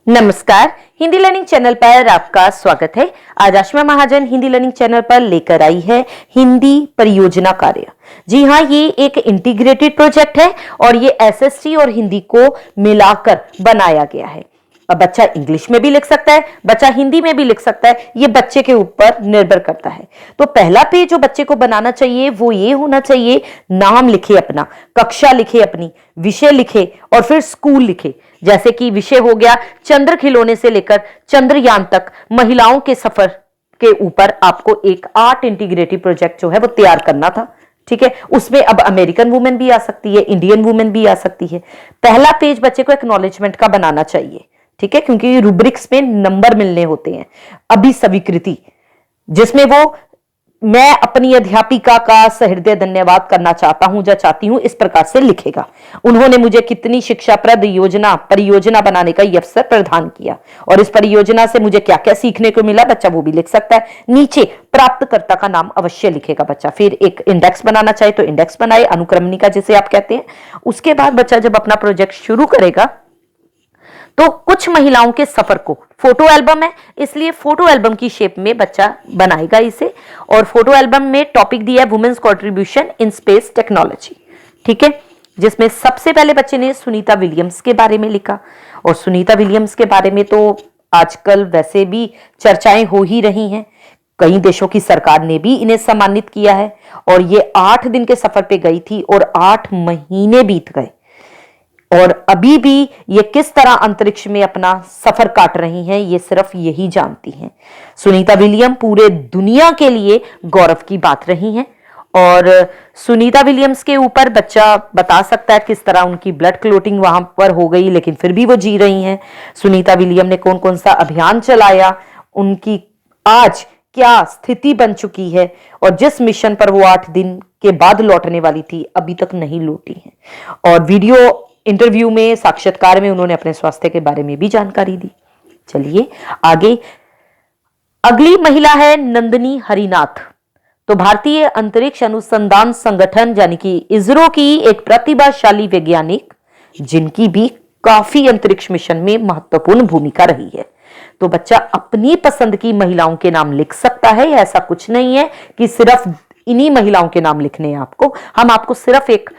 नमस्कार, Hindi learning channel पर आपका स्वागत है। आज आशमा महाजन हिंदी लर्निंग चैनल पर लेकर आई है हिंदी परियोजना कार्य। जी हाँ, ये एक इंटीग्रेटेड प्रोजेक्ट है और ये एसएसटी और हिंदी को मिलाकर बनाया गया है। अब बच्चा इंग्लिश में भी लिख सकता है, बच्चा हिंदी में भी लिख सकता है, ये बच्चे के ऊपर निर्भर करता है। तो पहला पेज जो बच्चे को बनाना चाहिए वो ये होना चाहिए, नाम लिखे अपना, कक्षा लिखे अपनी, विषय लिखे और फिर स्कूल लिखे। जैसे कि विषय हो गया चंद्र खिलौने से लेकर चंद्रयान तक महिलाओं के सफर के ऊपर आपको एक आर्ट इंटीग्रेटिव प्रोजेक्ट जो है वो तैयार करना था। ठीक है, उसमें अब अमेरिकन वुमेन भी आ सकती है, इंडियन वुमेन भी आ सकती है। पहला पेज बच्चे को एक्नॉलेजमेंट का बनाना चाहिए, ठीक है, क्योंकि रूब्रिक्स में नंबर मिलने होते हैं। अभी स्वीकृति, जिसमें वो मैं अपनी अध्यापिका का सहृदय धन्यवाद करना चाहता हूं या चाहती हूं, इस प्रकार से लिखेगा। उन्होंने मुझे कितनी शिक्षाप्रद परियोजना बनाने का अवसर प्रदान किया और इस परियोजना से मुझे क्या क्या सीखने को मिला, बच्चा वो भी लिख सकता है। नीचे प्राप्तकर्ता का नाम अवश्य लिखेगा बच्चा। फिर एक इंडेक्स बनाना चाहे तो इंडेक्स बनाए, अनुक्रमणिका जिसे आप कहते हैं। उसके बाद बच्चा जब अपना प्रोजेक्ट शुरू करेगा तो कुछ महिलाओं के सफर को, फोटो एल्बम है इसलिए फोटो एल्बम की शेप में बच्चा बनाएगा इसे। और फोटो एल्बम में टॉपिक दिया है women's contribution in space technology, ठीक है, जिसमें सबसे पहले बच्चे ने सुनीता विलियम्स के बारे में लिखा। और सुनीता विलियम्स के बारे में तो आजकल वैसे भी चर्चाएं हो ही रही हैं। कई देशों की सरकार ने भी इन्हें सम्मानित किया है और ये 8 दिन के सफर पे गई थी और 8 महीने बीत गए और अभी भी ये किस तरह अंतरिक्ष में अपना सफर काट रही हैं ये सिर्फ यही जानती हैं। सुनीता विलियम पूरे दुनिया के लिए गौरव की बात रही हैं और सुनीता विलियम्स के ऊपर बच्चा बता सकता है किस तरह उनकी ब्लड क्लोटिंग वहां पर हो गई, लेकिन फिर भी वो जी रही हैं। सुनीता विलियम ने कौन कौन सा अभियान चलाया, उनकी आज क्या स्थिति बन चुकी है और जिस मिशन पर वो 8 दिन के बाद लौटने वाली थी अभी तक नहीं लौटी है। और वीडियो इंटरव्यू में, साक्षात्कार में उन्होंने अपने स्वास्थ्य के बारे में भी जानकारी दी। चलिए आगे, अगली महिला है नंदिनी हरिनाथ। तो भारतीय अंतरिक्ष अनुसंधान संगठन यानी कि इसरो की एक प्रतिभाशाली वैज्ञानिक, जिनकी भी काफी अंतरिक्ष मिशन में महत्वपूर्ण भूमिका रही है। तो बच्चा अपनी पसंद की महिलाओं के नाम लिख सकता है, ऐसा कुछ नहीं है कि सिर्फ इन्हीं महिलाओं के नाम लिखने हैं आपको। हम आपको सिर्फ एक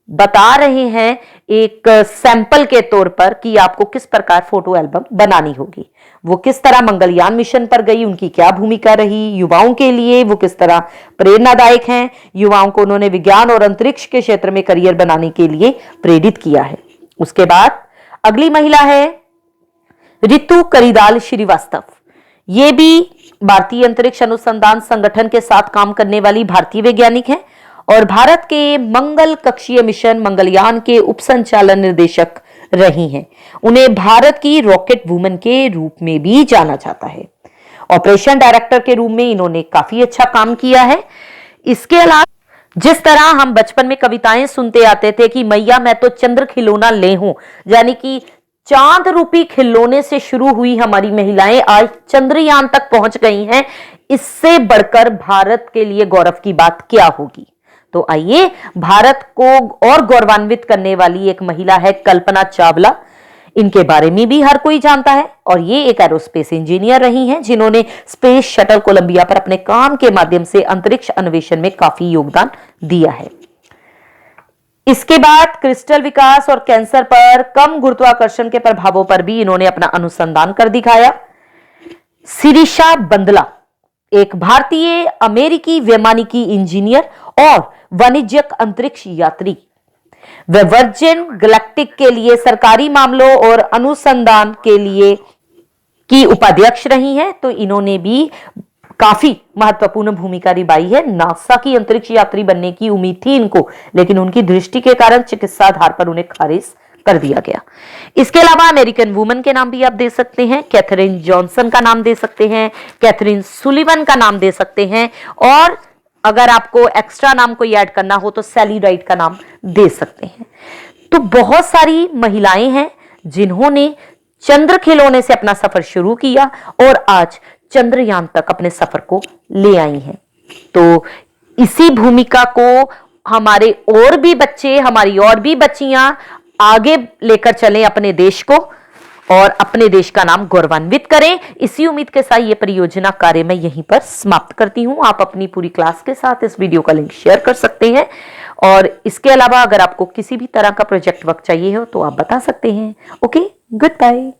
बता रहे हैं, एक सैंपल के तौर पर कि आपको किस प्रकार फोटो एल्बम बनानी होगी। वो किस तरह मंगलयान मिशन पर गई, उनकी क्या भूमिका रही, युवाओं के लिए वो किस तरह प्रेरणादायक हैं, युवाओं को उन्होंने विज्ञान और अंतरिक्ष के क्षेत्र में करियर बनाने के लिए प्रेरित किया है। उसके बाद अगली महिला है रितु करिदाल श्रीवास्तव। ये भी भारतीय अंतरिक्ष अनुसंधान संगठन के साथ काम करने वाली भारतीय वैज्ञानिक है और भारत के मंगल कक्षीय मिशन मंगलयान के उप संचालन निर्देशक रही हैं। उन्हें भारत की रॉकेट वुमन के रूप में भी जाना जाता है। ऑपरेशन डायरेक्टर के रूप में इन्होंने काफी अच्छा काम किया है। इसके अलावा जिस तरह हम बचपन में कविताएं सुनते आते थे कि मैया मैं तो चंद्र खिलौना ले हूं, यानी कि चांद रूपी खिलौने से शुरू हुई हमारी महिलाएं आज चंद्रयान तक पहुंच गई हैं। इससे बढ़कर भारत के लिए गौरव की बात क्या होगी। तो आइए, भारत को और गौरवान्वित करने वाली एक महिला है कल्पना चावला। इनके बारे में भी हर कोई जानता है और ये एक एरोस्पेस इंजीनियर रही हैं जिन्होंने स्पेस शटल कोलंबिया पर अपने काम के माध्यम से अंतरिक्ष अन्वेषण में काफी योगदान दिया है। इसके बाद क्रिस्टल विकास और कैंसर पर कम गुरुत्वाकर्षण के प्रभावों पर भी इन्होंने अपना अनुसंधान कर दिखाया। शिरीषा बंदला एक भारतीय अमेरिकी वैमानिकी इंजीनियर और वाणिज्यिक अंतरिक्ष यात्री, वे वर्जिन गैलेक्टिक के लिए सरकारी मामलों और अनुसंधान के लिए की उपाध्यक्ष रही हैं। तो इन्होंने भी काफी महत्वपूर्ण भूमिका निभाई है। नासा की अंतरिक्ष यात्री बनने की उम्मीद थी इनको, लेकिन उनकी दृष्टि के कारण चिकित्सा आधार पर उन्हें खारिज कर दिया गया। इसके अलावा अमेरिकन वुमन के नाम भी आप दे सकते हैं, कैथरीन जॉनसन का नाम दे सकते हैं, कैथरीन सुलिवन का नाम दे सकते हैं और अगर आपको एक्स्ट्रा नाम कोई ऐड करना हो तो सैली राइट का नाम दे सकते हैं। तो बहुत सारी महिलाएं हैं जिन्होंने चंद्र खिलौने से अपना सफर शुरू किया और आज चंद्रयान तक अपने सफर को ले आई हैं। तो इसी भूमिका को हमारे और भी बच्चे, हमारी और भी बच्चियां आगे लेकर चलें अपने देश को और अपने देश का नाम गौरवान्वित करें। इसी उम्मीद के साथ ये परियोजना कार्य मैं यहीं पर समाप्त करती हूं। आप अपनी पूरी क्लास के साथ इस वीडियो का लिंक शेयर कर सकते हैं और इसके अलावा अगर आपको किसी भी तरह का प्रोजेक्ट वर्क चाहिए हो तो आप बता सकते हैं। Okay, good bye.